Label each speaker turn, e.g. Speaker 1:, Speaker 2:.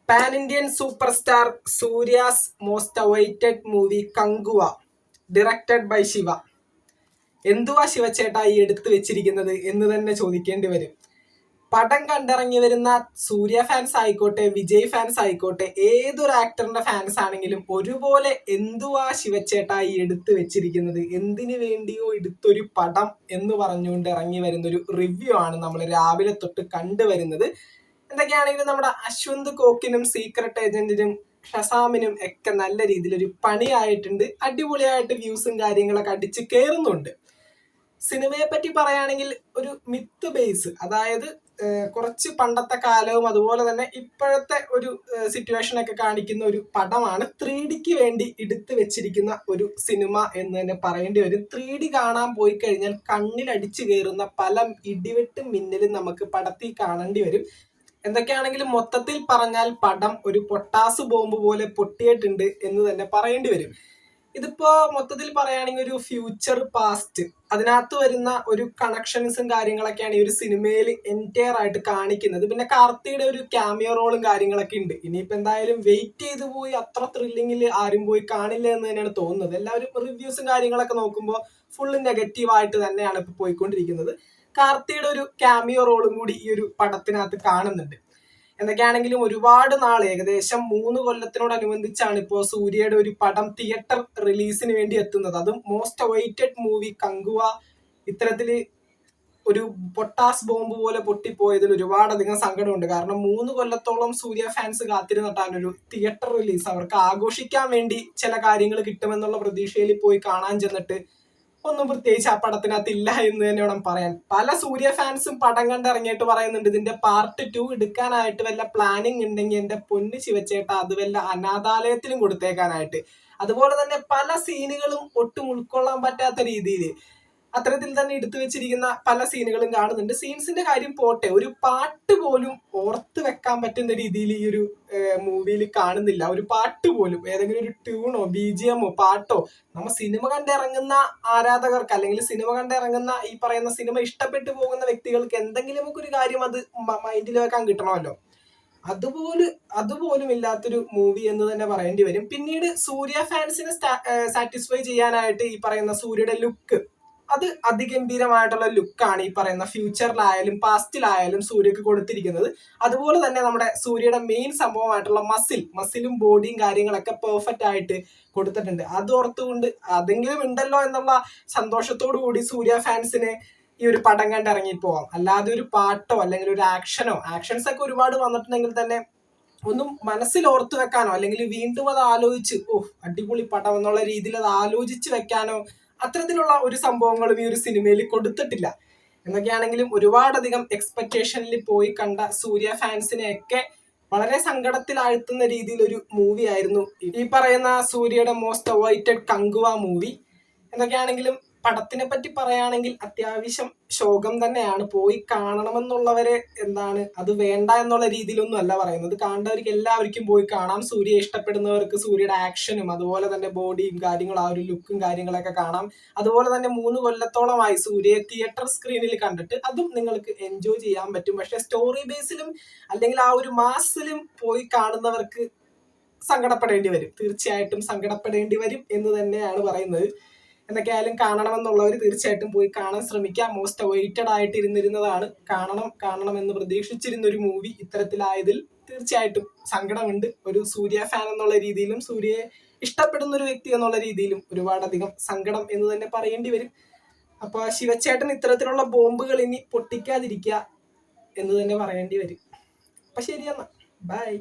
Speaker 1: Pan Indian superstar Suriya's most awaited movie Kanguva directed by Siva. എന്തുവാ ശിവച്ചേട്ടാ ഈ എടുത്തു വെച്ചിരിക്കുന്നത് എന്ന് തന്നെ ചോദിക്കേണ്ടി വരും. പടം കണ്ടിറങ്ങി വരുന്ന സൂര്യ ഫാൻസ് ആയിക്കോട്ടെ, വിജയ് ഫാൻസ് ആയിക്കോട്ടെ, ഏതൊരു ആക്ടറിന്റെ ഫാൻസ് ആണെങ്കിലും ഒരുപോലെ എന്തുവാ ശിവച്ചേട്ടാ ഈ എടുത്തു വെച്ചിരിക്കുന്നത്, എന്തിനു വേണ്ടിയോ എടുത്തൊരു പടം എന്ന് പറഞ്ഞുകൊണ്ട് ഇറങ്ങി വരുന്നൊരു റിവ്യൂ ആണ് നമ്മൾ രാവിലെ തൊട്ട് കണ്ടുവരുന്നത്. എന്തൊക്കെയാണെങ്കിലും നമ്മുടെ അശ്വന്ത് കോക്കിനും സീക്രട്ട് ഏജന്റിനും ഷസാമിനും ഒക്കെ നല്ല രീതിയിൽ ഒരു പണിയായിട്ടുണ്ട്. അടിപൊളിയായിട്ട് വ്യൂസും കാര്യങ്ങളൊക്കെ അടിച്ച് കയറുന്നുണ്ട്. സിനിമയെ പറ്റി പറയുകയാണെങ്കിൽ ഒരു മിത്ത് ബേസ്, അതായത് കുറച്ച് പണ്ടത്തെ കാലവും അതുപോലെ തന്നെ ഇപ്പോഴത്തെ ഒരു സിറ്റുവേഷൻ ഒക്കെ കാണിക്കുന്ന ഒരു പടമാണ്. 3Dക്ക് വേണ്ടി എടുത്തു വെച്ചിരിക്കുന്ന ഒരു സിനിമ എന്ന് തന്നെ പറയേണ്ടി വരും. 3D കാണാൻ പോയി കഴിഞ്ഞാൽ കണ്ണിലടിച്ചു കയറുന്ന പല ഇടിവെട്ടും മിന്നലും നമുക്ക് പടത്തിൽ കാണേണ്ടി വരും. എന്തൊക്കെയാണെങ്കിലും മൊത്തത്തിൽ പറഞ്ഞാൽ പടം ഒരു പൊട്ടാസ് ബോംബ് പോലെ പൊട്ടിയിട്ടുണ്ട് എന്ന് തന്നെ പറയേണ്ടി വരും. ഇതിപ്പോ മൊത്തത്തിൽ പറയുകയാണെങ്കിൽ ഒരു ഫ്യൂച്ചർ പാസ്റ്റ്, അതിനകത്ത് വരുന്ന ഒരു കണക്ഷൻസും കാര്യങ്ങളൊക്കെയാണ് ഈ ഒരു സിനിമയിൽ എൻറ്റയർ ആയിട്ട് കാണിക്കുന്നത്. പിന്നെ കാർത്തിയുടെ ഒരു ക്യാമിയോ റോളും കാര്യങ്ങളൊക്കെ ഉണ്ട്. ഇനിയിപ്പോ എന്തായാലും വെയിറ്റ് ചെയ്ത് പോയി അത്ര ത്രില്ലിങ്ങിൽ ആരും പോയി കാണില്ല എന്ന് തന്നെയാണ് തോന്നുന്നത്. എല്ലാവരും റിവ്യൂസും കാര്യങ്ങളൊക്കെ നോക്കുമ്പോൾ ഫുള്ള് നെഗറ്റീവായിട്ട് തന്നെയാണ് ഇപ്പൊ പോയിക്കൊണ്ടിരിക്കുന്നത്. കാർത്തിയുടെ ഒരു ക്യാമിയോ റോളും കൂടി ഈ ഒരു പടത്തിനകത്ത് കാണുന്നുണ്ട്. എന്തൊക്കെയാണെങ്കിലും ഒരുപാട് നാൾ, ഏകദേശം 3 കൊല്ലത്തിനോടനുബന്ധിച്ചാണ് ഇപ്പോൾ സൂര്യയുടെ ഒരു പടം തിയേറ്റർ റിലീസിന് വേണ്ടി എത്തുന്നത്. അതും മോസ്റ്റ് അവൈറ്റഡ് മൂവി കങ്കുവ ഇത്തരത്തില് ഒരു പൊട്ടാസ് ബോംബ് പോലെ പൊട്ടിപ്പോയതിൽ ഒരുപാടധികം സങ്കടമുണ്ട്. കാരണം 3 കൊല്ലത്തോളം സൂര്യ ഫാൻസ് കാത്തിരുന്നിട്ടാണ് ഒരു തിയേറ്റർ റിലീസ്. അവർക്ക് ആഘോഷിക്കാൻ വേണ്ടി ചില കാര്യങ്ങൾ കിട്ടുമെന്നുള്ള പ്രതീക്ഷയിൽ പോയി കാണാൻ ചെന്നിട്ട് ഒന്നും പ്രത്യേകിച്ച് ആ പടത്തിനകത്ത് ഇല്ല എന്ന് തന്നെ വേണം പറയാൻ. പല സൂര്യ ഫാൻസും പടം കണ്ടിറങ്ങിയിട്ട് പറയുന്നുണ്ട് ഇതിന്റെ പാർട്ട് 2 എടുക്കാനായിട്ട് വല്ല പ്ലാനിങ് ഉണ്ടെങ്കിൽ എന്റെ പൊന്ന് ശിവച്ചേട്ട അത് വല്ല അനാഥാലയത്തിലും കൊടുത്തേക്കാനായിട്ട്. അതുപോലെ തന്നെ പല സീനുകളും ഒട്ടും ഉൾക്കൊള്ളാൻ പറ്റാത്ത രീതിയിൽ അത്തരത്തിൽ തന്നെ എടുത്തു വെച്ചിരിക്കുന്ന പല സീനുകളും കാണുന്നുണ്ട്. സീൻസിന്റെ കാര്യം പോട്ടെ, ഒരു പാട്ട് പോലും ഓർത്ത് വെക്കാൻ പറ്റുന്ന രീതിയിൽ ഈ ഒരു മൂവിയിൽ കാണുന്നില്ല. ഒരു പാട്ട് പോലും, ഏതെങ്കിലും ഒരു ട്യൂണോ BGMോ പാട്ടോ നമ്മ സിനിമ കണ്ടിറങ്ങുന്ന ആരാധകർക്ക് അല്ലെങ്കിൽ സിനിമ കണ്ടിറങ്ങുന്ന ഈ പറയുന്ന സിനിമ ഇഷ്ടപ്പെട്ടു പോകുന്ന വ്യക്തികൾക്ക് എന്തെങ്കിലുമൊക്കെ ഒരു കാര്യം അത് മൈൻഡിൽ വെക്കാൻ കിട്ടണമല്ലോ. അതുപോലും ഇല്ലാത്തൊരു മൂവി എന്ന് തന്നെ പറയേണ്ടി വരും. പിന്നീട് സൂര്യ ഫാൻസിനെ സാറ്റിസ്ഫൈ ചെയ്യാനായിട്ട് ഈ പറയുന്ന സൂര്യയുടെ ലുക്ക്, അത് അതിഗംഭീരമായിട്ടുള്ള ലുക്കാണ് ഈ പറയുന്ന ഫ്യൂച്ചറിലായാലും പാസ്റ്റിലായാലും സൂര്യക്ക് കൊടുത്തിരിക്കുന്നത്. അതുപോലെ തന്നെ നമ്മുടെ സൂര്യയുടെ മെയിൻ സംഭവമായിട്ടുള്ള മസിലും ബോഡിയും കാര്യങ്ങളൊക്കെ പെർഫെക്റ്റ് ആയിട്ട് കൊടുത്തിട്ടുണ്ട്. അത് ഓർത്തുകൊണ്ട് അതെങ്കിലും ഉണ്ടല്ലോ എന്നുള്ള സന്തോഷത്തോടു കൂടി സൂര്യ ഫാൻസിന് ഈ ഒരു പടം കണ്ട് ഇറങ്ങിപ്പോവാം. അല്ലാതെ ഒരു പാട്ടോ അല്ലെങ്കിൽ ഒരു ആക്ഷൻസ് ഒക്കെ ഒരുപാട് വന്നിട്ടുണ്ടെങ്കിൽ തന്നെ ഒന്നും മനസ്സിൽ ഓർത്തു വെക്കാനോ അല്ലെങ്കിൽ വീണ്ടും അത് ആലോചിച്ച് അടിപൊളി പടം എന്നുള്ള രീതിയിൽ അത് ആലോചിച്ച് വെക്കാനോ അത്തരത്തിലുള്ള ഒരു സംഭവങ്ങളും ഈ ഒരു സിനിമയിൽ കൊടുത്തിട്ടില്ല. എന്നൊക്കെയാണെങ്കിലും ഒരുപാടധികം എക്സ്പെക്ടേഷനിൽ പോയി കണ്ട സൂര്യ ഫാൻസിനെയൊക്കെ വളരെ സങ്കടത്തിലാഴ്ത്തുന്ന രീതിയിൽ ഒരു മൂവി ആയിരുന്നു ഈ പറയുന്ന സൂര്യയുടെ മോസ്റ്റ് അവൈറ്റഡ് കങ്കുവ മൂവി. എന്തൊക്കെയാണെങ്കിലും പടത്തിനെ പറ്റി പറയുകയാണെങ്കിൽ അത്യാവശ്യം ശോകം തന്നെയാണ്. പോയി കാണണമെന്നുള്ളവരെ അത് വേണ്ട എന്നുള്ള രീതിയിലൊന്നും അല്ല പറയുന്നത്. കാണേണ്ടവർക്ക് എല്ലാവർക്കും പോയി കാണാം. സൂര്യയെ ഇഷ്ടപ്പെടുന്നവർക്ക് സൂര്യയുടെ ആക്ഷനും അതുപോലെ തന്നെ ബോഡിയും കാര്യങ്ങളും ആ ഒരു ലുക്കും കാര്യങ്ങളൊക്കെ കാണാം. അതുപോലെ തന്നെ 3 കൊല്ലത്തോളമായി സൂര്യയെ തിയേറ്റർ സ്ക്രീനിൽ കണ്ടിട്ട് അതും നിങ്ങൾക്ക് എൻജോയ് ചെയ്യാൻ പറ്റും. പക്ഷെ സ്റ്റോറി ബേസിലും അല്ലെങ്കിൽ ആ ഒരു മാസിലും പോയി കാണുന്നവർക്ക് സങ്കടപ്പെടേണ്ടി വരും. തീർച്ചയായിട്ടും സങ്കടപ്പെടേണ്ടി വരും എന്ന് തന്നെയാണ് പറയുന്നത്. എന്തൊക്കെയായാലും കാണണമെന്നുള്ളവർ തീർച്ചയായിട്ടും പോയി കാണാൻ ശ്രമിക്കുക. മോസ്റ്റ് അവൈറ്റഡ് ആയിട്ട് ഇരുന്നിരുന്നതാണ്. കാണണം എന്ന് പ്രതീക്ഷിച്ചിരുന്ന ഒരു മൂവി ഇത്തരത്തിലായതിൽ തീർച്ചയായിട്ടും സങ്കടമുണ്ട്. ഒരു സൂര്യ ഫാൻ എന്നുള്ള രീതിയിലും സൂര്യയെ ഇഷ്ടപ്പെടുന്ന ഒരു വ്യക്തി എന്നുള്ള രീതിയിലും ഒരുപാടധികം സങ്കടം എന്ന് തന്നെ പറയേണ്ടി വരും. അപ്പൊ ശിവച്ചേട്ടൻ ഇത്തരത്തിലുള്ള ബോംബുകൾ ഇനി പൊട്ടിക്കാതിരിക്കുക എന്ന് തന്നെ പറയേണ്ടി വരും. അപ്പൊ ശരിയെന്നാ, ബൈ.